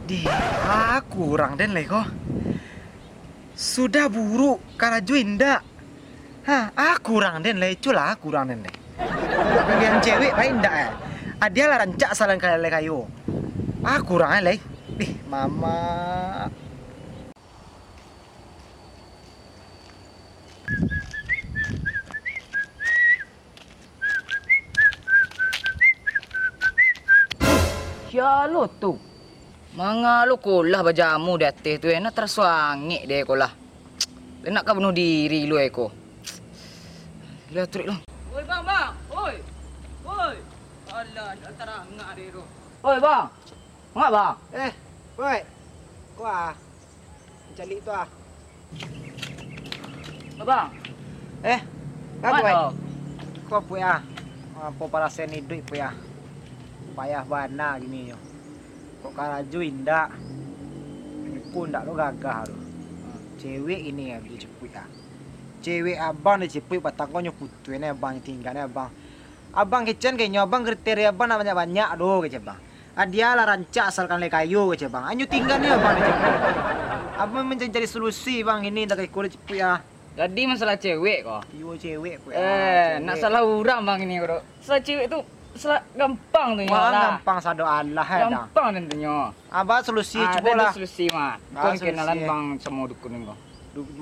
Dia kurang den leko. Sudah buruk kalau indah. Kurang den le cula kurang den le. Yang cewek lain indah ya. Dia lah rancak salan kali le kayu. Kurang le. Mama. Ya lo tu. Manga lo kolah bajamu di atas tu nak tersuangik deh kolah. Nak kau bunuh diri lu eko. Lihat trik lo. Oi bang. Oi. Alah nak terangak deh tu. Oi bang. Ngak bang? Woi. Wah. Cali tu ah. Bang. Apa woi? Kau punya. Apa para seni duit punya. Payah bana gini yo. Kok karaju indah. Pun ndak lo gagah lo. Cewek ini ya dia cepui ah. Cewek abang dia cepui patakonnya putu ini abang tinggalnya abang. Abang kitchen kayaknya abang kriteria abang namanya banyak doh kece bang. Dia lah rancak asalkan le kayu kece bang. Anyu tinggalnya abang dia cepui. Abang mencari solusi bang ini dah kayak kulit cepui ah. Jadi masalah cewek kok. Yo cewek pu. Nak salah orang bang ini kok. Salah cewek tu salah gampang tu Wah, lah. gampang sado Allah ya dah. Gampang tentunya. Abang solusi coba Ada lah. solusi mah. Kau kenalan bang semua dukun kau.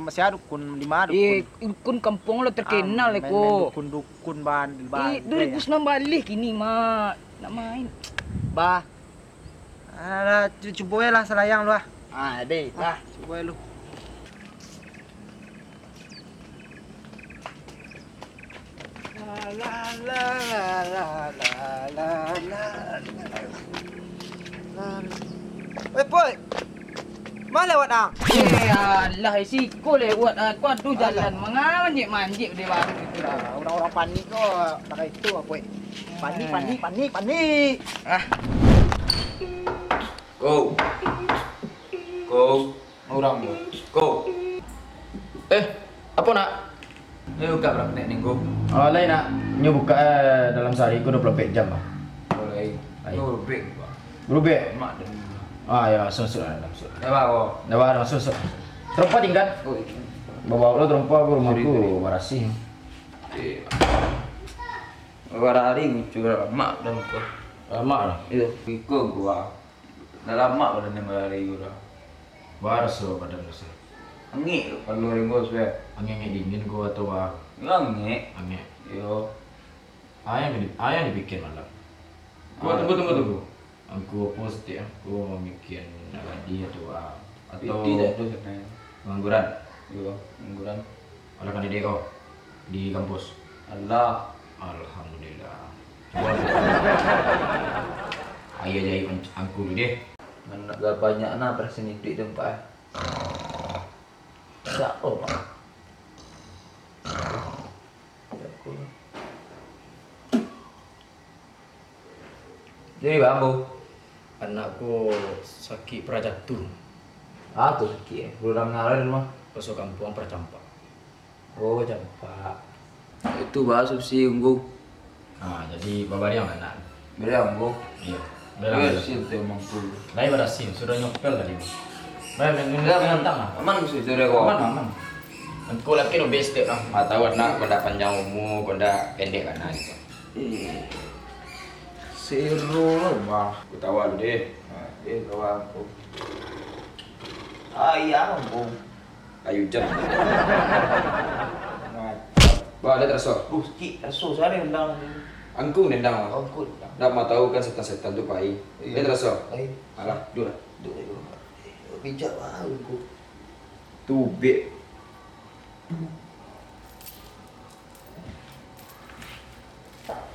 Masih ada dukun 5 dukun. Dukun kampung lo terkenal ko. Dukun ban. 2006 balik kini mah nak main. Bah. Coba lah selayang lu ah. Deh lah. Coba lu. Poy. Mana lewat ah? Allah siko lewat aku aduh jalan manjik dia baru gitu dah. Orang-orang panik kok. Tak itu apa? Panik. Go. Orang tu. Go. Apa nak? Ni buka berapa nek ni go? Lain nak. Nyo buka dalam sehari ku 24 jam bah. Boleh. Go break. Berubah. Mak dan. Ya, susut lah. Dah bawa. Dah bawa susut. Terompa tinggal. Bawa lo terompa ke rumahku barasih. Beberapa hari muncul mak dan ko. Mak lah. Itu ikut gua. Dah lama pada ni hari gua. Baraso pada lusa. Angin kalau ringo sudah. Angin dingin gua atau bah. Angin. Angin. Yo. Ayah dibikin malam. Gua tunggu. Aku post dia. Aku bikin dia tu atau Tidak tu sebenarnya. pengangguran. Yo, pengangguran. Ada kan ide kau di kampus. Allah. Alhamdulillah. Coba. Ayah jadi angku deh. Mana dah banyak na persen duit tempat. Tak apa. Jadi bambu. Anakku sakit prajatu. Tu sakit. Belum ngalar di rumah. Pasal kampung percampak. Oh, campak. Itu bahasa si unggu. Jadi bapa dia anak. Bila unggu. Iya. Bila si tu mampu. Lain berasim sudah nyopel tadi. Baik, Bila mentang lah. aman mesti tu dia kau. Aman. Kau laki no best lah. Tahu nak kau dah panjang umur, kau dah pendek kan gitu. Seru lah bah. Aku tahu lu deh. Kawan aku. Iya mampu. Ayu jam. Bah, ada terasa. Sikit rasa saya undang. Angku nendang. Angkut. Dah mau tahu kan setan-setan tu pai. Dia terasa. Alah, dulu. Bijak lah aku. Tubik.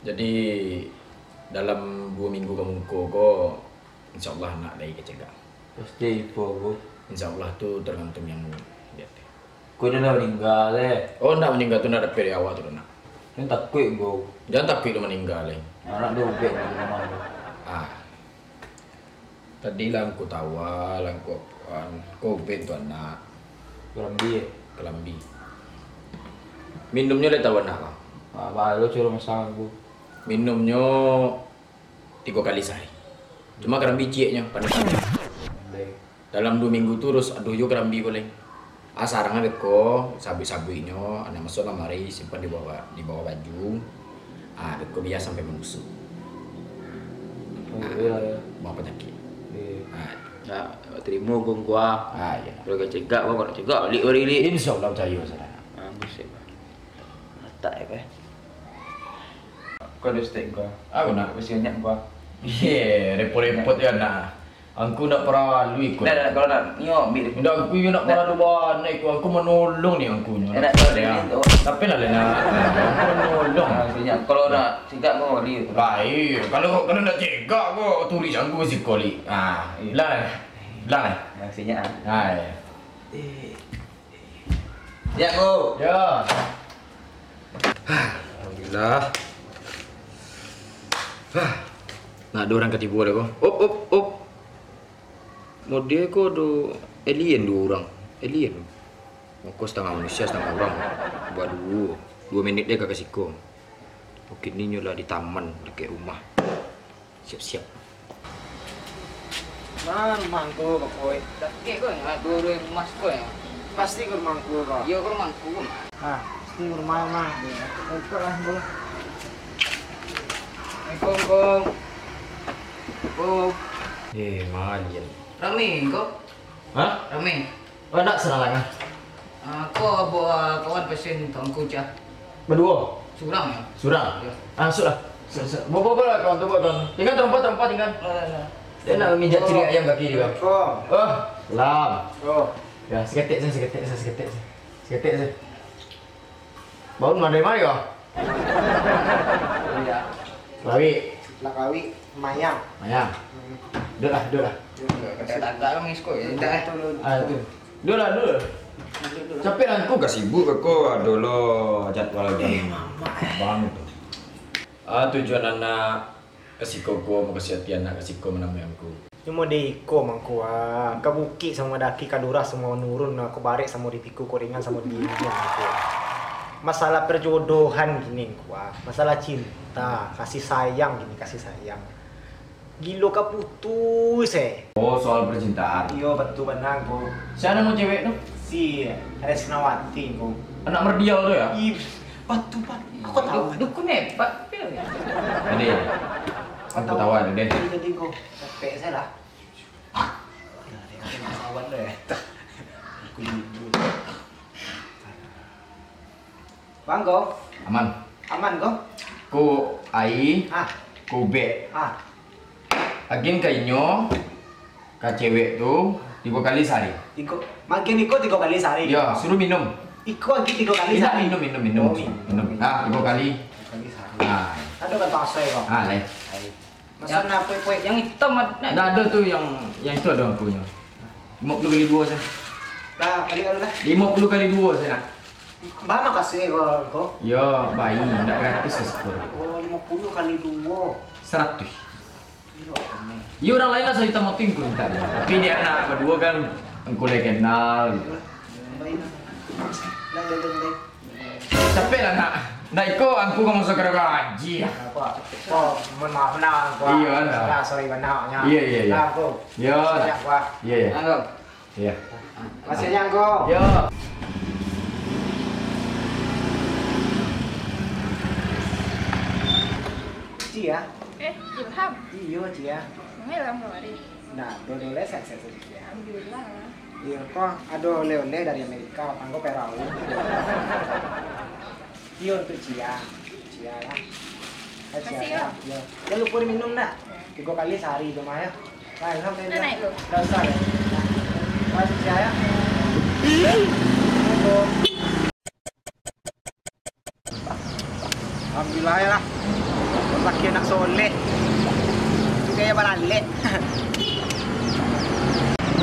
Jadi dalam 2 minggu kamu kok insyaallah nak lagi kecegah. Pasti ibu. Insyaallah tu tergantung yang lihat. Kau dah meninggal Oh, nak meninggal tu nak ada dari awal tu nak. Yang takut gua. Jangan takut tu meninggal Anak dia ubek di rumah. Tadi lah aku tawa, lah aku COVID tu anak kelambi. Minumnya dah tahu anak lah. Baru curi masalah gua. Minumnya 3 kali sehari. Cuma kerana biciknya panas. Dalam 2 minggu terus aduh yo kerambi boleh. Sarang beko sabu-sabuinyo ana masuk lemari simpan di bawah baju. Beko biasa sampai menusuk. Iya. Bawa penyakit. Nah, terima gua. Iya. Kalau gak cegak, gua kalau cegak balik hari ini. Insyaallah percaya saudara. Buset. Mata ya, Pak. Kau ada steak kau? Aku nak. Masih banyak kau? Repot-repot ya nak. Aku nak peralu ikut. Nah, kalau nak nyok ambil. Tidak aku nak peralu mana ikut. Aku menolong ni aku. Enak kalau dia. Tapi nak lena. Aku menolong. Maksudnya kalau nak cegak gua balik. Baik. Kalau nak cegak kau tulis aku si koli. Lah. Maksudnya. Ya go. Ya. Alhamdulillah. Nah, ada orang ketipu ada kok. Op. Model kok do alien 2 orang. Alien. Kok setengah manusia, setengah orang. Waduh, 2 menit dia kakak siko. Oke, ini nyola di taman dekat rumah. Siap-siap. Nah, rumahku kok kowe. Dak kok dua mas ko ya. Pasti ke rumahku kok. Yo ke rumahku. Pasti ke rumah mah. Ikut lah, Bu. Kong. Oh, Malien. rame kok. Hah? Rame. Oh, nak serangan. Aku bawa kawan pesen tangku cah. Berdua. Surang ya. Surang. Ya. Sudah. Bawa kawan tu kawan. Tinggal tempat tinggal. Dia nak mijat ciri ayam kaki dia. Lam. Ya, seketik saya. Baru dari mana kau? Iya. Lawi. Lah kawi mayang. Duduk lah. Tak kami sko ya. Dah. Tu. Duduk lah. Capek lah aku gak sibuk aku. Aduh lo jadwal lagi. Bang tu. Tujuan anak kasih koko mau kasih hati anak kasih koko menamai aku. Cuma deko mangku kabuki sama daki kadura semua nurun aku barek sama dipiku koringan sama di aku. Masalah perjodohan gini masalah cinta, kasih sayang. Gilo kaputus Oh, soal percintaan. Iyo betul benar ko. Siapa mau cewek tu? Si Resnawati ko. Anak merdial tu ya? Betul pak. Aku tahu. Dukun hebat. Jadi, aku tahu ada deh. Jadi ko. Capek saya lah. Kawan deh. Aku libur. Bang ko. Aman ko? Ku ai, ku be. Agin kainyo, ka cewek tu 3 kali sehari. Makin iko 3 kali sehari. Ya, suruh minum. Iko lagi 3 kali sehari. Minum. Oh, Minum. 3 kali. Sehari. Ada kan tasai kok. Lain. Masa na poe Yang hitam Ada tu yang itu ada aku punya. 50 kali 2 saya. Dah, kali lah. 50 kali 2 saya nak. Bah makasih kok. Ya, bayi, nak gratis ke sekolah. Oh, 50 kali 2. 100. Ya orang lain lah saya tak mau tinggal tapi dia anak berdua kan engkau dah kenal gitu. Baik. Dah. Capek lah nak ikut aku kamu sekarang gaji. Apa? Oh, mohon maaf nak aku. Iya lah. Sorry banaknya. Iya. Lah aku. Ya. Banyak wah. Iya. Iya. Masih nyangko. Ya. Cia. Ilham. Iya Cia. Ilham kemarin. Nah, dole sukses Cia. Alhamdulillah. Iya kok ada oleh-oleh dari Amerika, panggo perau. Iya untuk Cia lah. Kasih ya. Iya. Jangan lupa diminum nak. 3 kali sehari itu mah ya. Nah, sampai Nah, naik lu. Dah usah ya. Masih Cia ya. Alhamdulillah ya lah. Laki anak soleh. Juga ya balik.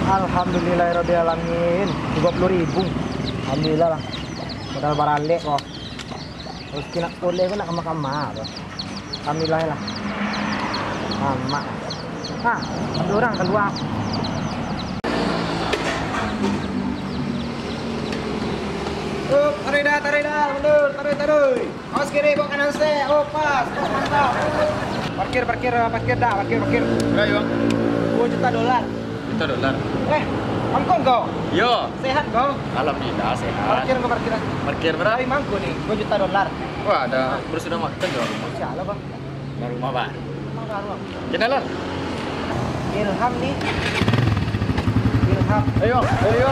Alhamdulillahirabbil alamin. 30.000. Alhamdulillah lah. Modal barale kok. Terus kena oleh ko nak kama-kama. Alhamdulillah lah. Mama. Ada orang keluar. Tarik dah, mundur, tarik. Awas kiri, bawa kanan se. Pas, mantap. Parkir dah. Ayo. $2 juta. juta dolar. Mangkong kau? Yo, Sehat kau? alhamdulillah sehat. Parkiran kau parkiran. Parkir berapa? Tapi mangku nih, 2 juta dolar. Wah, ada sudah makan jual rumah. Sialah bang. Baru rumah pak. Emang baru bang. Kenalan. Ilham nih. Ilham. Ayo, ayo.